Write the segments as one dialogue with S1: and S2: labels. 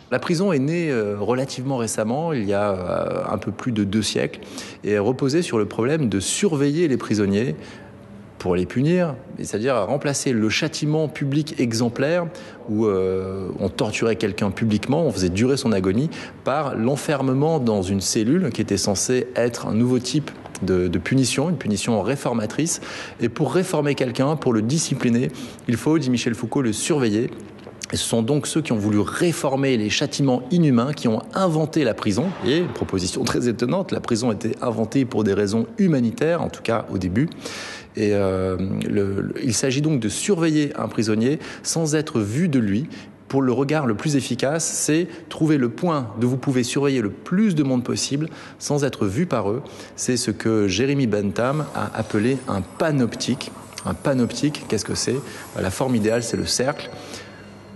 S1: La prison est née relativement récemment, il y a un peu plus de 2 siècles, et reposait sur le problème de surveiller les prisonniers pour les punir, c'est-à-dire remplacer le châtiment public exemplaire où on torturait quelqu'un publiquement, on faisait durer son agonie, par l'enfermement dans une cellule qui était censée être un nouveau type de punition, une punition réformatrice. Et pour réformer quelqu'un, pour le discipliner, il faut, dit Michel Foucault, le surveiller. Et ce sont donc ceux qui ont voulu réformer les châtiments inhumains qui ont inventé la prison. Et, proposition très étonnante, la prison était inventée pour des raisons humanitaires, en tout cas au début. Et il s'agit donc de surveiller un prisonnier sans être vu de lui. Pour le regard le plus efficace, c'est trouver le point d'où vous pouvez surveiller le plus de monde possible sans être vu par eux. C'est ce que Jeremy Bentham a appelé un panoptique. Un panoptique, qu'est-ce que c'est ? La forme idéale, c'est le cercle.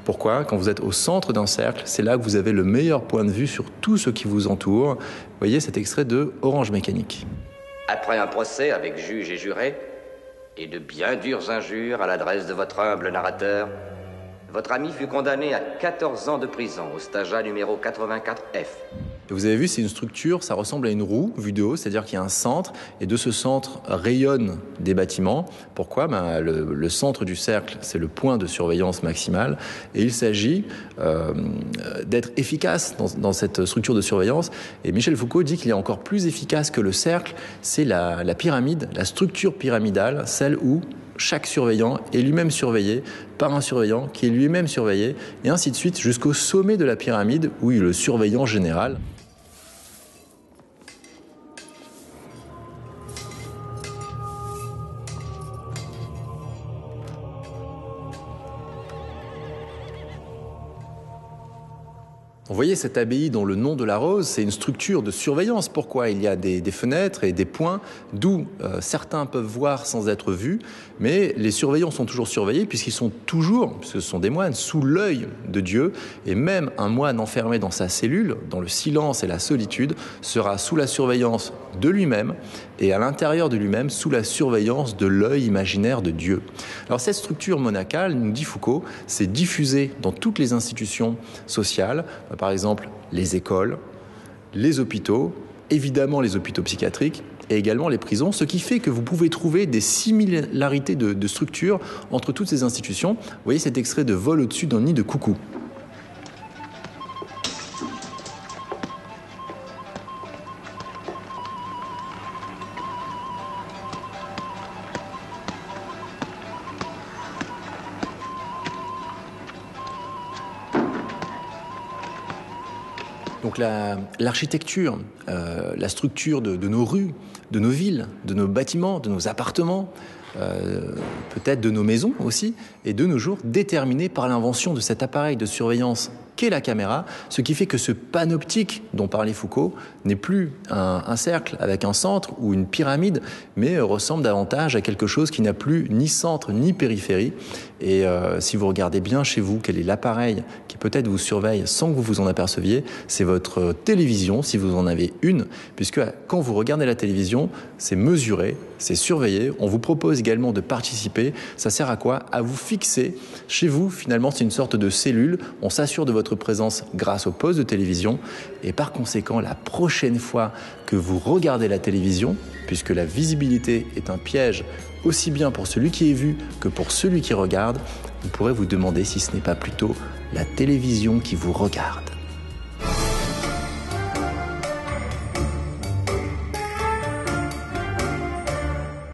S1: Pourquoi ? Quand vous êtes au centre d'un cercle, c'est là que vous avez le meilleur point de vue sur tout ce qui vous entoure. Vous voyez cet extrait de Orange Mécanique.
S2: Après un procès avec juge et juré, et de bien dures injures à l'adresse de votre humble narrateur, votre ami fut condamné à 14 ans de prison au Staja numéro 84F.
S1: Et vous avez vu, c'est une structure, ça ressemble à une roue vue de haut, c'est-à-dire qu'il y a un centre, et de ce centre rayonnent des bâtiments. Pourquoi ? Le centre du cercle, c'est le point de surveillance maximale, et il s'agit d'être efficace dans cette structure de surveillance. Et Michel Foucault dit qu'il est encore plus efficace que le cercle, c'est la pyramide, la structure pyramidale, celle où chaque surveillant est lui-même surveillé par un surveillant qui est lui-même surveillé, et ainsi de suite jusqu'au sommet de la pyramide où il est le surveillant général. Vous voyez cette abbaye dont le nom de la rose, c'est une structure de surveillance. Pourquoi ? Il y a des fenêtres et des points d'où certains peuvent voir sans être vus, mais les surveillants sont toujours surveillés puisqu'ils sont toujours, puisque ce sont des moines, sous l'œil de Dieu. Et même un moine enfermé dans sa cellule, dans le silence et la solitude, sera sous la surveillance de lui-même et à l'intérieur de lui-même sous la surveillance de l'œil imaginaire de Dieu. Alors cette structure monacale, nous dit Foucault, c'est diffusé dans toutes les institutions sociales, par exemple les écoles, les hôpitaux, évidemment les hôpitaux psychiatriques et également les prisons, ce qui fait que vous pouvez trouver des similarités de structure entre toutes ces institutions. Vous voyez cet extrait de Vol au-dessus d'un nid de coucou. Donc l'architecture, la structure de nos rues, de nos villes, de nos bâtiments, de nos appartements, peut-être de nos maisons aussi, est de nos jours déterminée par l'invention de cet appareil de surveillance qu'est la caméra, ce qui fait que ce panoptique dont parlait Foucault n'est plus un cercle avec un centre ou une pyramide, mais ressemble davantage à quelque chose qui n'a plus ni centre ni périphérie. Et si vous regardez bien chez vous, quel est l'appareil qui peut-être vous surveille sans que vous vous en aperceviez, c'est votre télévision, si vous en avez une, puisque quand vous regardez la télévision, c'est mesuré, c'est surveillé. On vous propose également de participer. Ça sert à quoi ? À vous fixer chez vous. Finalement, c'est une sorte de cellule. On s'assure de votre présence grâce au poste de télévision. Et par conséquent, la prochaine fois que vous regardez la télévision, puisque la visibilité est un piège aussi bien pour celui qui est vu que pour celui qui regarde, vous pourrez vous demander si ce n'est pas plutôt la télévision qui vous regarde.